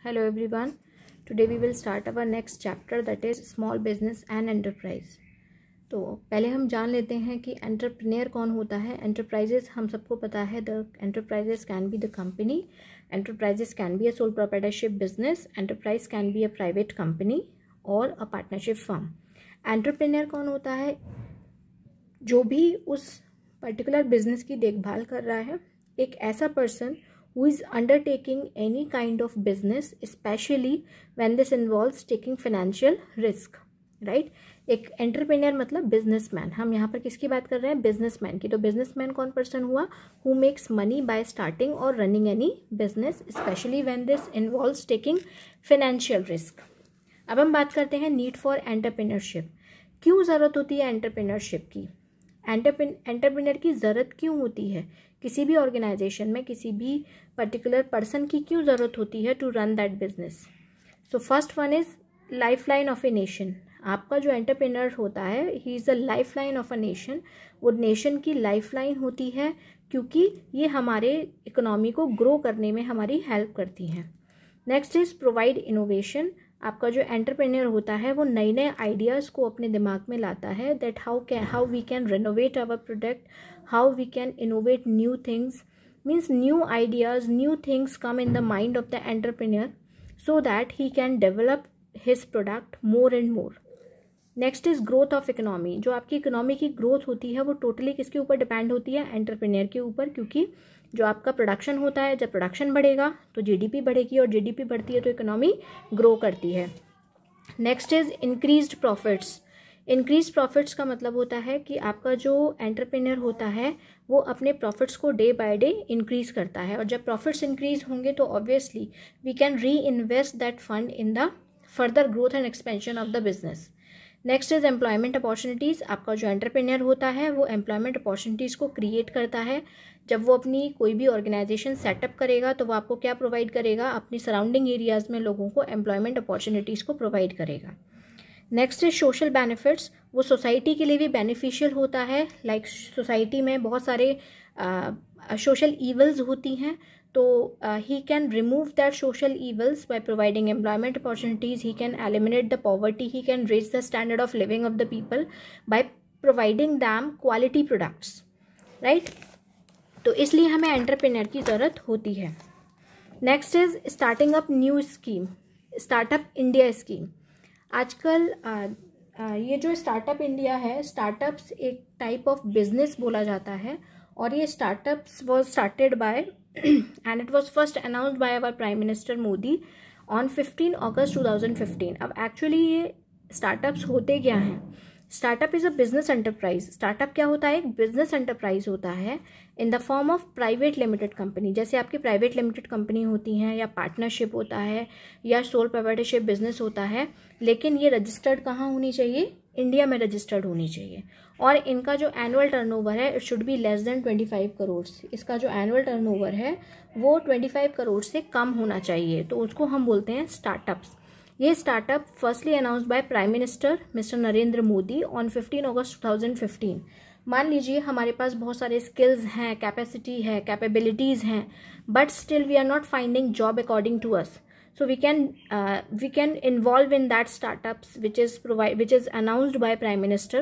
Hello everyone. Today we will start our next chapter, that is small business and enterprise. तो पहले हम जान लेते हैं कि एंटरप्रेन्योर कौन होता है. एंटरप्राइजेस हम सबको पता है, the enterprises can be the company, enterprises can be a sole proprietorship business, enterprise can be a private company और अ पार्टनरशिप फर्म. एंटरप्रेन्योर कौन होता है? जो भी उस पर्टिकुलर बिजनेस की देखभाल कर रहा है, एक ऐसा person who is undertaking any kind of business, especially when this involves taking financial risk, right? एक एंटरप्रेन्योर मतलब बिजनेसमैन. हम यहाँ पर किसकी बात कर रहे हैं? बिजनेसमैन की. तो बिजनेसमैन कौन पर्सन हुआ? Who makes money by starting और running any business, specially when this involves taking financial risk. अब हम बात करते हैं नीड फॉर एंटरप्रेन्योरशिप. क्यों ज़रूरत होती है एंटरप्रेन्योरशिप की? एंटरप्रेन्योर की ज़रूरत क्यों होती है? किसी भी ऑर्गेनाइजेशन में किसी भी पर्टिकुलर पर्सन की क्यों ज़रूरत होती है to run that business? So first one is life line of a nation. आपका जो एंटरप्रेन्योर होता है, he is the life line of a nation. वो नेशन की लाइफ लाइन होती है क्योंकि ये हमारे इकोनॉमी को ग्रो करने में हमारी हेल्प करती हैं. Next is provide innovation. आपका जो एंटरप्रेन्योर होता है वो नए नए आइडियाज़ को अपने दिमाग में लाता है, that how we can renovate our product, how we can innovate new things. Means new ideas, new things come in the mind of the entrepreneur so that he can develop his product more and more. Next is growth of economy. जो आपकी economy की growth होती है वो totally किसके ऊपर depend होती है? एंटरप्रेन्योर के ऊपर. क्योंकि जो आपका प्रोडक्शन होता है, जब प्रोडक्शन बढ़ेगा तो जीडीपी बढ़ेगी और जीडीपी बढ़ती है तो इकोनॉमी ग्रो करती है. Next is increased profits. Increase profits का मतलब होता है कि आपका जो एंटरप्रेन्योर होता है वो अपने प्रॉफिट्स को डे बाय डे इंक्रीज करता है, और जब प्रॉफिट्स इंक्रीज होंगे तो obviously we can reinvest that fund in the further growth and expansion of the business. Next is employment opportunities. आपका जो एंटरप्रेन्योर होता है वो एम्प्लॉयमेंट अपॉर्चुनिटीज़ को क्रिएट करता है. जब वो अपनी कोई भी ऑर्गेनाइजेशन सेटअप करेगा तो वो आपको क्या प्रोवाइड करेगा? अपनी सराउंडिंग एरियाज़ में लोगों को एम्प्लॉयमेंट अपॉर्चुनिटीज़ को प्रोवाइड करेगा. Next is social benefits. वो सोसाइटी के लिए भी बेनिफिशियल होता है. लाइक सोसाइटी में बहुत सारे सोशल ईवल्स होती हैं, तो he can remove that social evils by providing employment opportunities. He can eliminate the poverty. He can raise the standard of living of the people by providing them quality products, right? तो इसलिए हमें entrepreneur की ज़रूरत होती है. Next is starting up new scheme. Startup India scheme. आजकल ये जो स्टार्टअप इंडिया है, स्टार्टअप्स एक टाइप ऑफ बिजनेस बोला जाता है, और ये startups was started by and it was first announced by our Prime Minister Modi on 15 August 2015. अब एक्चुअली ये स्टार्टअप्स होते क्या हैं? Startup is a business enterprise. Startup क्या होता है? एक बिजनेस एंटरप्राइज होता है in the form of private limited company. जैसे आपकी प्राइवेट लिमिटेड कंपनी होती हैं, या पार्टनरशिप होता है, या सोल प्रोप्राइटरशिप बिजनेस होता है, लेकिन ये रजिस्टर्ड कहाँ होनी चाहिए? इंडिया में रजिस्टर्ड होनी चाहिए. और इनका जो एनुअल टर्नओवर है it should be less than 25 crore. इसका जो एनुअल टर्नओवर है वो 25 करोड़ से कम होना चाहिए, तो उसको हम बोलते हैं स्टार्टअप्स. ये startup firstly announced by prime minister mister Narendra Modi on 15 अगस्त 2015. मान लीजिए हमारे पास बहुत सारे स्किल्स हैं, कैपेसिटी है, कैपेबिलिटीज़ हैं, but still we are not finding job according to us. So we can involve in that startups which is announced by Prime Minister.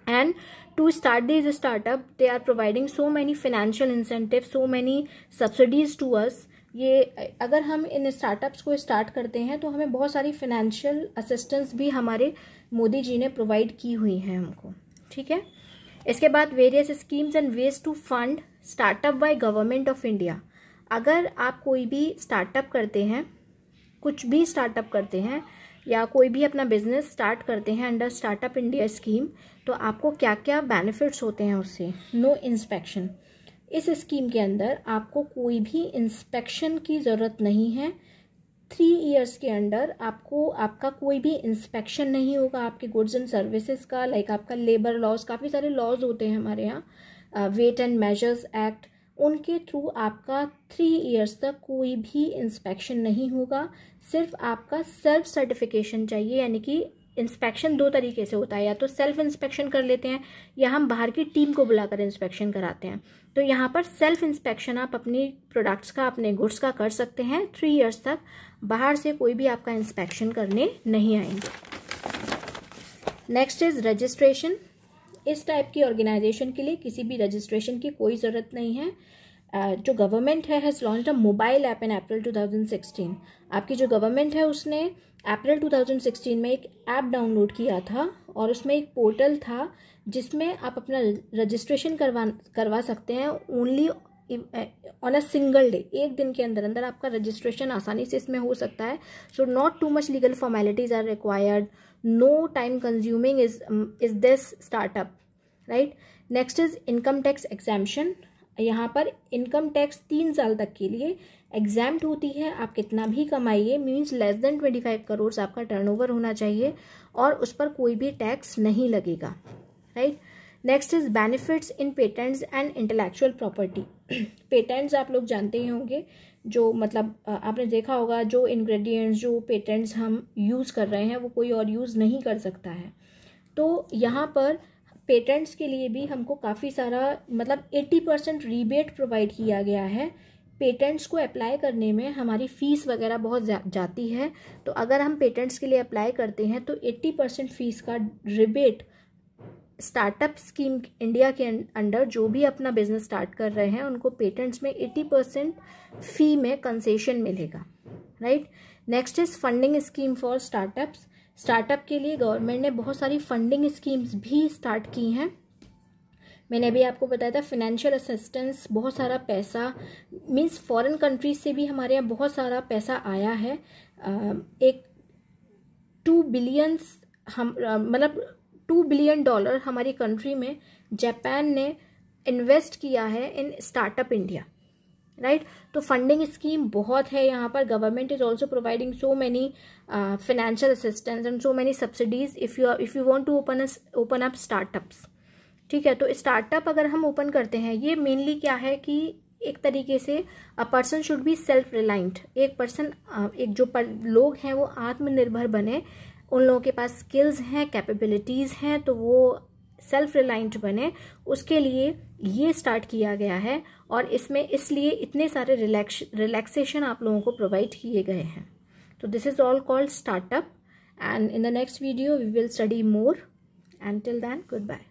And to start these startup, they are providing so many financial incentives, so many subsidies to us. ये अगर हम in startups को start करते हैं तो हमें बहुत सारी फाइनेंशियल असिस्टेंस भी हमारे मोदी जी ने प्रोवाइड की हुई हैं हमको. ठीक है. इसके बाद various schemes and ways to fund startup by government of India. अगर आप कोई भी स्टार्टअप करते हैं, कुछ भी स्टार्टअप करते हैं, या कोई भी अपना बिजनेस स्टार्ट करते हैं अंडर स्टार्टअप इंडिया स्कीम, तो आपको क्या क्या बेनिफिट्स होते हैं उससे? No inspection. इस स्कीम के अंदर आपको कोई भी इंस्पेक्शन की ज़रूरत नहीं है. 3 ईयर्स के अंडर आपका कोई भी इंस्पेक्शन नहीं होगा आपके गुड्स एंड सर्विसेज का. लाइक आपका लेबर लॉज, काफ़ी सारे लॉज होते हैं हमारे यहाँ, वेट एंड मेजर्स एक्ट, उनके थ्रू आपका 3 ईयर्स तक कोई भी इंस्पेक्शन नहीं होगा. सिर्फ आपका सेल्फ सर्टिफिकेशन चाहिए, यानी कि इंस्पेक्शन दो तरीके से होता है, या तो सेल्फ इंस्पेक्शन कर लेते हैं या हम बाहर की टीम को बुलाकर इंस्पेक्शन कराते हैं। तो यहाँ पर सेल्फ इंस्पेक्शन आप अपनी प्रोडक्ट्स का, अपने गुड्स का कर सकते हैं 3 इयर्स तक। बाहर से कोई भी आपका इंस्पेक्शन करने नहीं आएंगे। Next is registration. इस टाइप की ऑर्गेनाइजेशन के लिए किसी भी रजिस्ट्रेशन की कोई ज़रूरत नहीं है। जो government has launched a mobile app in April 2016। आपकी जो गवर्नमेंट है उसने अप्रैल 2016 में एक ऐप डाउनलोड किया था और उसमें एक पोर्टल था जिसमें आप अपना रजिस्ट्रेशन करवा सकते हैं only on a single day. एक दिन के अंदर अंदर आपका रजिस्ट्रेशन आसानी से इसमें हो सकता है। So not too much legal formalities are required, no time consuming is this startup, right. Next is income tax exemption. यहाँ पर इनकम टैक्स 3 साल तक के लिए एग्जाम्प्ट होती है। आप कितना भी कमाइए, मीन्स लेस देन 25 करोड़ आपका टर्नओवर होना चाहिए और उस पर कोई भी टैक्स नहीं लगेगा, right. Next is benefits in patents and intellectual property. Patents आप लोग जानते ही होंगे, जो मतलब आपने देखा होगा जो इंग्रेडिएंट्स, जो पेटेंट्स हम यूज़ कर रहे हैं वो कोई और यूज़ नहीं कर सकता है। तो यहाँ पर पेटेंट्स के लिए भी हमको काफ़ी सारा मतलब 80% रीबेट प्रोवाइड किया गया है। पेटेंट्स को अप्लाई करने में हमारी फ़ीस वगैरह बहुत जाती है, तो अगर हम पेटेंट्स के लिए अप्लाई करते हैं तो 80% फ़ीस का रिबेट स्टार्टअप स्कीम इंडिया के अंडर जो भी अपना बिजनेस स्टार्ट कर रहे हैं उनको पेटेंट्स में 80% फ़ी में कंसेशन मिलेगा, right. Next is funding scheme for startups. Startup के लिए गवर्नमेंट ने बहुत सारी फंडिंग स्कीम्स भी स्टार्ट की हैं। मैंने अभी आपको बताया था फाइनेंशियल असिस्टेंस, बहुत सारा पैसा मींस फॉरेन कंट्रीज से भी हमारे यहाँ बहुत सारा पैसा आया है। एक 2 बिलियन मतलब $2 बिलियन हमारी कंट्री में जापान ने इन्वेस्ट किया है इन स्टार्टअप इंडिया, राइट। तो फंडिंग स्कीम बहुत है यहाँ पर। Government is also providing so many financial assistance and so many subsidies if you want to open up startups, ठीक है। तो स्टार्टअप अगर हम ओपन करते हैं, ये मेनली क्या है कि एक तरीके से a person should be self reliant. एक पर्सन एक जो लोग हैं वो आत्मनिर्भर बने, उन लोगों के पास स्किल्स हैं, कैपेबिलिटीज़ हैं, तो वो सेल्फ रिलायंट बने, उसके लिए ये स्टार्ट किया गया है। और इसमें इसलिए इतने सारे रिलैक्सेशन आप लोगों को प्रोवाइड किए गए हैं। तो this is all called startup, and in the next video we will study more, and till then good bye.